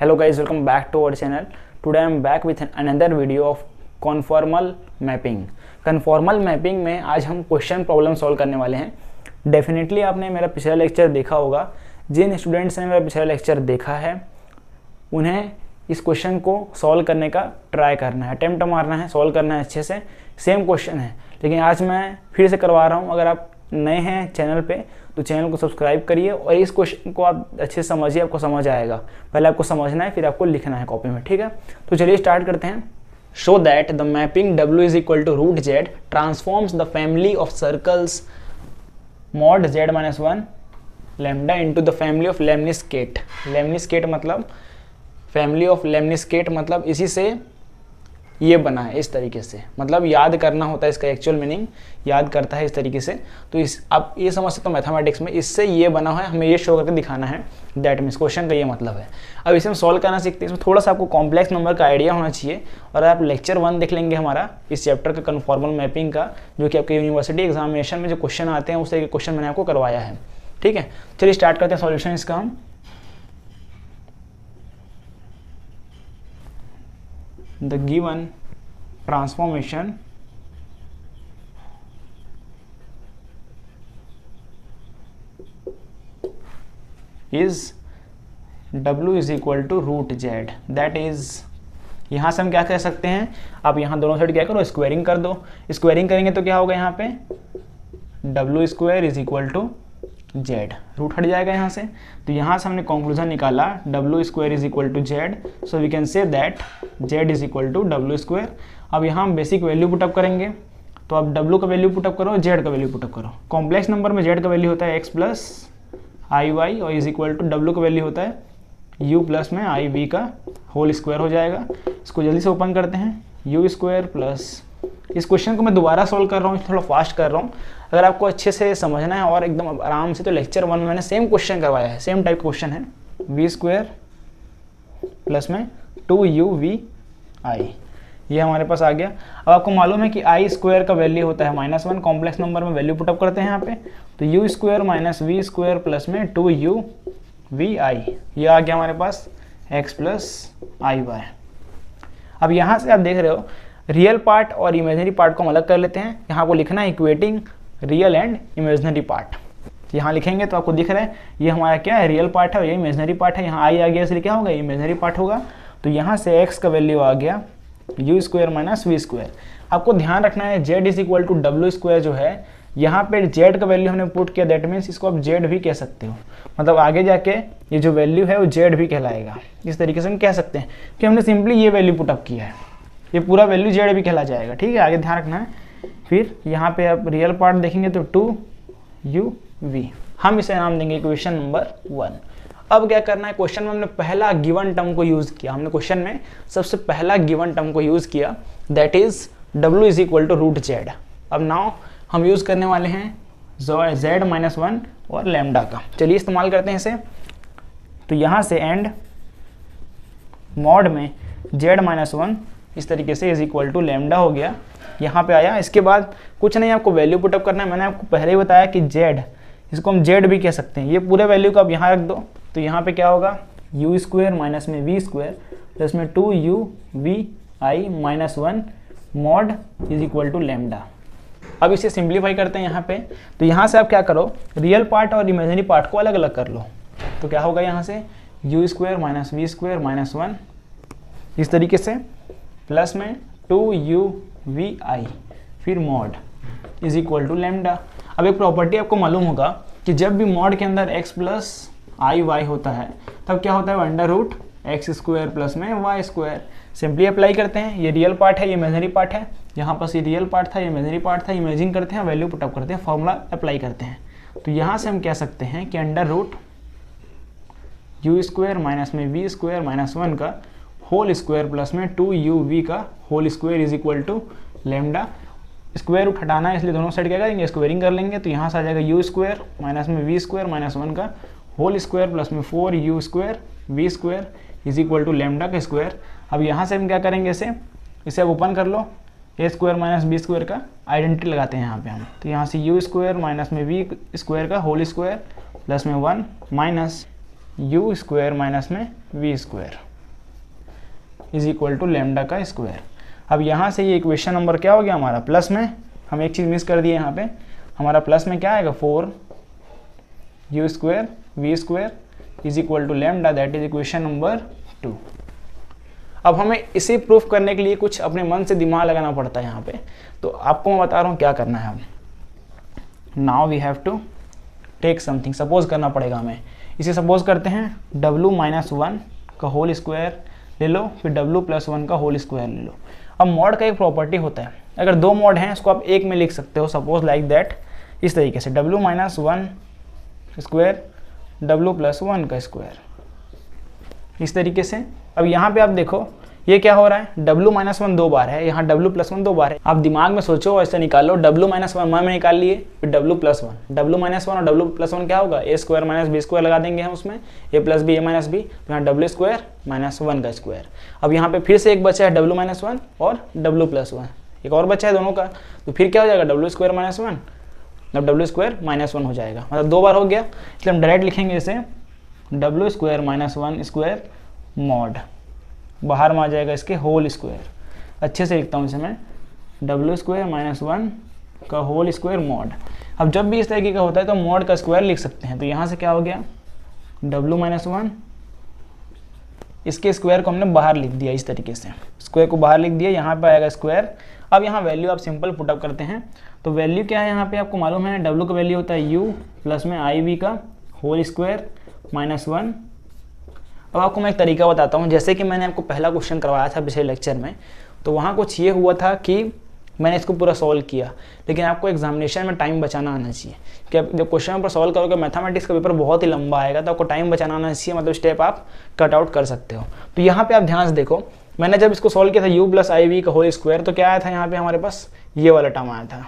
Hello guys, welcome back to our channel. Today I am back with another video of conformal mapping. Conformal mapping में आज हम question problem solve करने वाले हैं. Definitely आपने मेरा पिछला लेक्चर देखा होगा. जिन स्टूडेंट्स ने मेरा पिछला लेक्चर देखा है उन्हें इस क्वेश्चन को सॉल्व करने का ट्राई करना है, अटेम्प्ट मारना है, सॉल्व करना है अच्छे से. सेम क्वेश्चन है लेकिन आज मैं फिर से करवा रहा हूँ. अगर आप नए हैं चैनल पे तो चैनल को सब्सक्राइब करिए और इस क्वेश्चन को आप अच्छे से समझिए, आपको समझ आएगा. पहले आपको समझना है फिर आपको लिखना है कॉपी में, ठीक है. तो चलिए स्टार्ट करते हैं. Show that the mapping W is equal to root z transforms the family of circles mod z minus 1 lambda into the family of lemniscate. Lemniscate मतलब फैमिली ऑफ लेमनिस्केट, मतलब इसी से ये बना है इस तरीके से. मतलब याद करना होता है, इसका एक्चुअल मीनिंग याद करता है इस तरीके से. तो इस आप ये समझ सकते हो मैथमेटिक्स में इससे ये बना हुआ है, हमें ये शो करके दिखाना है. दैट मीन्स क्वेश्चन का ये मतलब है. अब इसे हम सॉल्व करना सीखते हैं. इसमें थोड़ा सा आपको कॉम्प्लेक्स नंबर का आइडिया होना चाहिए. और आप लेक्चर 1 देख लेंगे हमारा इस चैप्टर का कन्फॉर्मल मैपिंग का, जो कि आपके यूनिवर्सिटी एग्जामिनेशन में जो क्वेश्चन आते हैं उस तरह के क्वेश्चन मैंने आपको करवाया है, ठीक है. चलिए स्टार्ट करते हैं सॉल्यूशन इसका. हम the given transformation is W is equal to root Z. That is, यहां से हम क्या कह सकते हैं, आप यहां दोनों साइड क्या करो, स्क्वायरिंग कर दो. स्क्वायरिंग करेंगे तो क्या होगा, यहाँ पे W square is equal to Z. Root हट जाएगा यहाँ से. तो यहाँ से हमने कंक्लूजन निकाला W square is equal to Z. So we can say that Z is equal to W square. अब यहाँ हम बेसिक वैल्यू पुटअप करेंगे. तो अब W का वैल्यू पुटअप करो, Z का वैल्यू पुटअप करो. कॉम्प्लेक्स नंबर में Z का वैल्यू होता है x प्लस आई वाई और इज इक्वल टू W का वैल्यू होता है u प्लस में आई वी का होल स्क्वायर हो जाएगा. इसको जल्दी से ओपन करते हैं. u स्क्वायर प्लस, इस क्वेश्चन को मैं दोबारा सॉल्व कर रहा हूँ, थोड़ा फास्ट कर रहा हूँ. अगर आपको अच्छे से समझना है और एकदम आराम से, तो लेक्चर 1 में मैंने सेम क्वेश्चन करवाया है, सेम टाइप क्वेश्चन है. v स्क्वायर प्लस में 2uvi, ये हमारे पास आ गया. अब आपको मालूम है कि आई स्क्वायर का वैल्यू होता है -1. कॉम्प्लेक्स नंबर में वैल्यू पुटअप करते हैं यहाँ पे. तो u square minus V square plus में 2uvi, ये आ गया हमारे पास x प्लस आई वाई. अब यहाँ से आप देख रहे हो रियल पार्ट और इमेजिनरी पार्ट को हम अलग कर लेते हैं. यहाँ को लिखना है equating real and imaginary part. यहाँ लिखेंगे तो आपको दिख रहा है ये हमारा क्या है, रियल पार्ट है और ये इमेजिनरी पार्ट है. यहाँ आई आ गया इसलिए क्या होगा, इमेजिनरी पार्ट होगा. तो यहाँ से x का वैल्यू आ गया u square minus V square. आपको ध्यान रखना है z is equal to W square जो है, यहाँ पे z का वैल्यू हमने पुट किया. दैट मीन्स इसको आप z भी कह सकते हो. मतलब आगे जाके ये जो वैल्यू है वो z भी कहलाएगा. इस तरीके से हम कह सकते हैं कि हमने सिंपली ये वैल्यू पुटअप किया है, ये पूरा वैल्यू z भी कहला जाएगा, ठीक है. आगे ध्यान रखना है. फिर यहाँ पे आप रियल पार्ट देखेंगे तो 2uv, हम इसे नाम देंगे इक्वेशन नंबर 1. अब क्या करना है, क्वेश्चन में हमने पहला गिवन टर्म को यूज किया. हमने क्वेश्चन में सबसे पहला गिवन टर्म को यूज किया, that is W is equal to root Z. अब नाउ हम यूज करने वाले हैं z माइनस 1 और लैम्डा का. चलिए इस्तेमाल करते हैं इसे. तो यहाँ से एंड मॉड में z माइनस 1 इस तरीके से इज इक्वल टू लैम्डा हो गया. यहाँ पे आया. इसके बाद कुछ नहीं, आपको वैल्यू पुटअप करना है. मैंने आपको पहले ही बताया कि z, इसको हम z भी कह सकते हैं. ये पूरे वैल्यू को आप यहाँ रख दो. तो यहाँ पे क्या होगा, u स्क्वायर माइनस में v स्क्वायर प्लस में 2uvi minus 1 mod is equal to lambda. अब इसे सिंप्लीफाई करते हैं यहाँ पे. तो यहाँ से आप क्या करो, रियल पार्ट और इमेजिनरी पार्ट को अलग अलग कर लो. तो क्या होगा यहाँ से u square minus V square minus 1 इस तरीके से प्लस में 2uvi फिर mod is equal to lambda. अब एक प्रॉपर्टी आपको मालूम होगा कि जब भी मॉड के अंदर x प्लस आई वाई होता है तब क्या होता है, under root X square plus में वाई स्क्वायर. सिंपली अप्लाई करते हैं. ये रियल पार्ट है, ये इमेजिनरी पार्ट है. यहाँ पास ये रियल पार्ट था, ये इमेजिनरी पार्ट था. इमेजिन करते हैं, वैल्यू पुटअप करते हैं, फॉर्मूला अप्लाई करते हैं. तो यहाँ से हम कह सकते हैं कि under root u square minus में वी स्क्वायर माइनस 1 का होल स्क्वायर प्लस में 2uv का whole square is equal to lambda. Square root हटाना है इसलिए दोनों साइड क्या करेंगे, स्क्वायरिंग कर लेंगे. तो यहाँ से आ जाएगा u स्क्वायर माइनस में वी स्क्वायर माइनस 1 का होल स्क्वायर प्लस में 4u square V square is equal to lambda का स्क्वायर. अब यहाँ से हम क्या करेंगे, इसे अब ओपन कर लो. A square minus B square का आइडेंटिटी लगाते हैं यहाँ पे हम. तो यहाँ से u स्क्वायर माइनस में वी स्क्वायर का होल स्क्वायर प्लस में 1 माइनस u स्क्वायर माइनस में v square. Is equal to lambda का स्क्वायर। अब यहाँ से ये इक्वेशन नंबर क्या हो गया हमारा, प्लस में हम एक चीज़ मिस कर दिए यहाँ पे, हमारा प्लस में क्या आएगा 4u square V square is equal to lambda, that is equation number 2। अब हमें इसे प्रूफ करने के लिए कुछ अपने मन से दिमाग लगाना पड़ता है यहाँ पे, तो आपको मैं बता रहा हूँ क्या करना है। अब now we have to take something, suppose करना पड़ेगा हमें। इसे सपोज करते हैं w-1 का होल स्क्वायर ले लो, फिर w+1 का होल स्क्वायर ले लो। अब मॉड का एक प्रॉपर्टी होता है, अगर दो मॉड हैं इसको आप एक में लिख सकते हो, सपोज लाइक दैट, इस तरीके से w-1 स्क्वायर w+1 का स्क्वायर, इस तरीके से। अब यहाँ पे आप देखो ये क्या हो रहा है, w-1 दो बार है, यहाँ w+1 दो बार है। आप दिमाग में सोचो ऐसे निकालो, w-1 में निकाल लिए, फिर w+1 और w+1 क्या होगा, a square minus B square लगा देंगे हम उसमें, a plus B a minus B, तो यहाँ w स्क्वायर माइनस 1 का स्क्वायर। अब यहाँ पे फिर से एक बचा है w-1 और w+1, एक और बचा है दोनों का, तो फिर क्या हो जाएगा w स्क्वायर माइनस 1, अब w स्क्वायर माइनस 1 हो जाएगा, मतलब दो बार हो गया। इसलिए हम डायरेक्ट लिखेंगे इसे w square minus 1 square mod, बाहर में आ जाएगा इसके होल स्क्वायर। अच्छे से लिखता हूँ इसे मैं, w स्क्वायर माइनस 1 का होल स्क्वायर मॉड। अब जब भी इस तरीके का होता है तो मॉड का स्क्वायर लिख सकते हैं, तो यहाँ से क्या हो गया w-1, इसके स्क्वायर को हमने बाहर लिख दिया, इस तरीके से स्क्वायर को बाहर लिख दिया, यहाँ पे आएगा स्क्वायर। अब यहाँ वैल्यू आप सिंपल पुटअप करते हैं, तो वैल्यू क्या है यहाँ पे आपको मालूम है, w का वैल्यू होता है u प्लस में i v का होल स्क्वायर माइनस 1। अब आपको मैं एक तरीका बताता हूँ, जैसे कि मैंने आपको पहला क्वेश्चन करवाया था पिछले लेक्चर में, तो वहाँ कुछ ये हुआ था कि मैंने इसको पूरा सॉल्व किया, लेकिन आपको एग्जामिनेशन में टाइम बचाना आना चाहिए कि आप जब क्वेश्चन पेपर सॉल्व करोगे, मैथमेटिक्स का पेपर बहुत ही लंबा आएगा, तो आपको टाइम बचाना आना चाहिए, मतलब स्टेप आप कट आउट कर सकते हो। तो यहाँ पे आप ध्यान से देखो, मैंने जब इसको सॉल्व किया था u प्लस i v का होल स्क्वायर, तो क्या आया था यहाँ पे हमारे पास ये वाला टर्म आया था।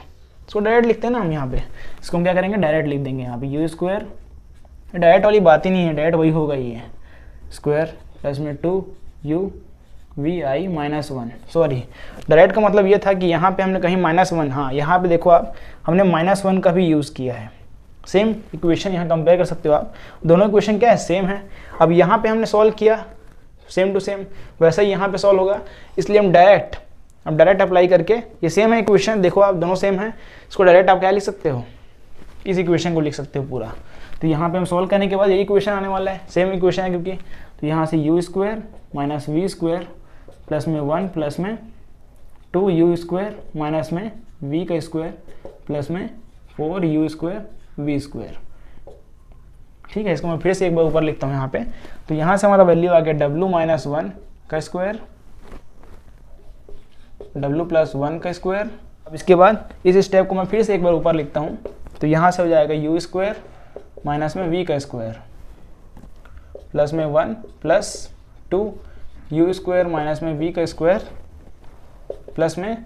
इसको डायरेक्ट लिखते हैं ना हम, यहाँ पे इसको हम क्या करेंगे, डायरेक्ट लिख देंगे यहाँ पे u स्क्वायर, डायरेक्ट वाली बात ही नहीं है, डायरेक्ट वही होगा ही है, स्क्वायर प्लस में 2u vi minus 1, sorry direct का मतलब ये था कि यहाँ पे हमने कहीं -1, हाँ यहाँ पे देखो आप, हमने -1 का भी यूज़ किया है। सेम इक्वेशन यहाँ कंपेयर कर सकते हो आप, दोनों इक्वेशन क्या है, सेम है। अब यहाँ पे हमने सॉल्व किया सेम टू सेम, वैसा ही यहाँ पे सॉल्व होगा, इसलिए हम डायरेक्ट अप्लाई करके, ये सेम है इक्वेशन, देखो आप दोनों सेम है, इसको डायरेक्ट आप क्या लिख सकते हो, इस इक्वेशन को लिख सकते हो पूरा। तो यहाँ पे हम सॉल्व करने के बाद यही इक्वेशन आने वाला है, सेम इक्वेशन है क्योंकि, तो यहाँ से u square minus V square plus में 1 प्लस में 2u स्क्वायर माइनस में v का स्क्वायर प्लस में 4u स्क्वायर v स्क्वायर। ठीक है, इसको मैं फिर से एक बार ऊपर लिखता हूँ यहाँ पे, तो यहाँ से हमारा वैल्यू आ गया w-1 का स्क्वायर w+1 का स्क्वायर। अब इसके बाद इस स्टेप को मैं फिर से एक बार ऊपर लिखता हूँ, तो यहाँ से हो जाएगा u स्क्वायर माइनस में v का स्क्वायर प्लस में 1 प्लस 2u स्क्वायर माइनस में v का स्क्वायर प्लस में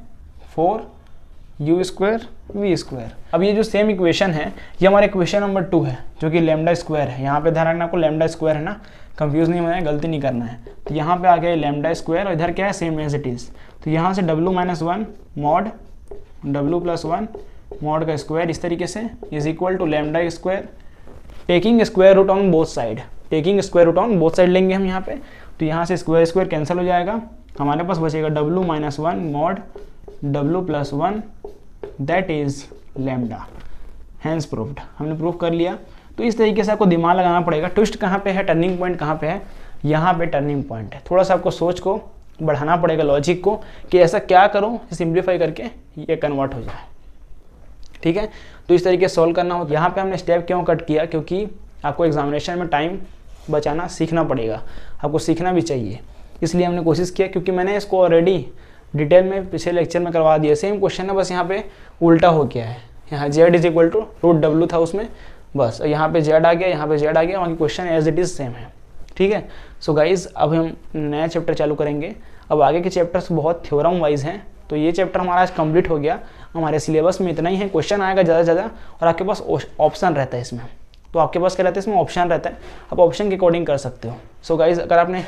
4u स्क्वायर v स्क्वायर। अब ये जो सेम इक्वेशन है ये हमारा इक्वेशन नंबर 2 है, जो कि लेमडा स्क्वायर है। यहाँ पे ध्यान रखना आपको, लेमडा स्क्वायर है ना, कंफ्यूज नहीं होना है, गलती नहीं करना है। तो यहाँ पे आ गया लेमडा स्क्वायर और इधर क्या है, सेम एज इट इज़। तो यहाँ से w-1 मॉड w+1 मॉड का स्क्वायर इस तरीके से is equal to lambda square, taking square root on both side, taking square root on both side लेंगे हम यहाँ पे। तो यहाँ से स्क्वायर स्क्वायर कैंसिल हो जाएगा, हमारे पास बचेगा w-1 mod w+1 that is lambda, hence proved, हमने प्रूव कर लिया। तो इस तरीके से आपको दिमाग लगाना पड़ेगा, ट्विस्ट कहाँ पे है, टर्निंग पॉइंट कहाँ पे है, यहाँ पे टर्निंग पॉइंट है। थोड़ा सा आपको सोच को बढ़ाना पड़ेगा, लॉजिक को, कि ऐसा क्या करूँ सिंप्लीफाई करके ये कन्वर्ट हो जाए। ठीक है, तो इस तरीके से सॉल्व करना हो। यहाँ पे हमने स्टेप क्यों कट किया, क्योंकि आपको एग्जामिनेशन में टाइम बचाना सीखना पड़ेगा, आपको सीखना भी चाहिए, इसलिए हमने कोशिश किया। क्योंकि मैंने इसको ऑलरेडी डिटेल में पिछले लेक्चर में करवा दिया, सेम क्वेश्चन है, बस यहाँ पे उल्टा हो गया है। यहाँ z is equal to √w था उसमें, बस यहाँ पे z आ गया, यहाँ पे z आ गया, वहाँ question as it is same है। ठीक है, सो गाइज अब हम नया चैप्टर चालू करेंगे। अब आगे के चैप्टर्स बहुत थ्योरम वाइज हैं, तो ये चैप्टर हमारा आज कंप्लीट हो गया। हमारे सिलेबस में इतना ही है, क्वेश्चन आएगा ज़्यादा से ज़्यादा, और आपके पास ऑप्शन रहता है इसमें। तो आपके पास क्या रहता है, इसमें ऑप्शन रहता है, आप ऑप्शन के अकॉर्डिंग कर सकते हो। सो गाइज अगर आपने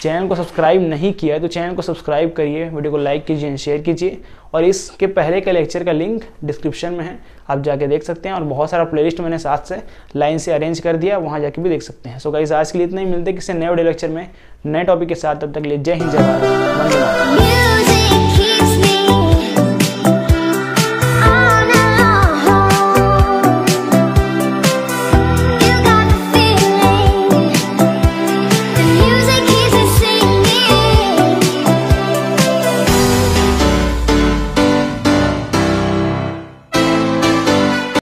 चैनल को सब्सक्राइब नहीं किया है तो चैनल को सब्सक्राइब करिए, वीडियो को लाइक कीजिए, शेयर कीजिए, और इसके पहले के लेक्चर का लिंक डिस्क्रिप्शन में है, आप जाके देख सकते हैं। और बहुत सारा प्लेलिस्ट मैंने साथ से लाइन से अरेंज कर दिया, वहाँ जाके भी देख सकते हैं। सो गाइस आज के लिए इतना ही, मिलते हैं किसी नए वीडियो लेक्चर में नए टॉपिक के साथ। तब तक के लिए जय हिंद, जय भारत, वंदे मातरम।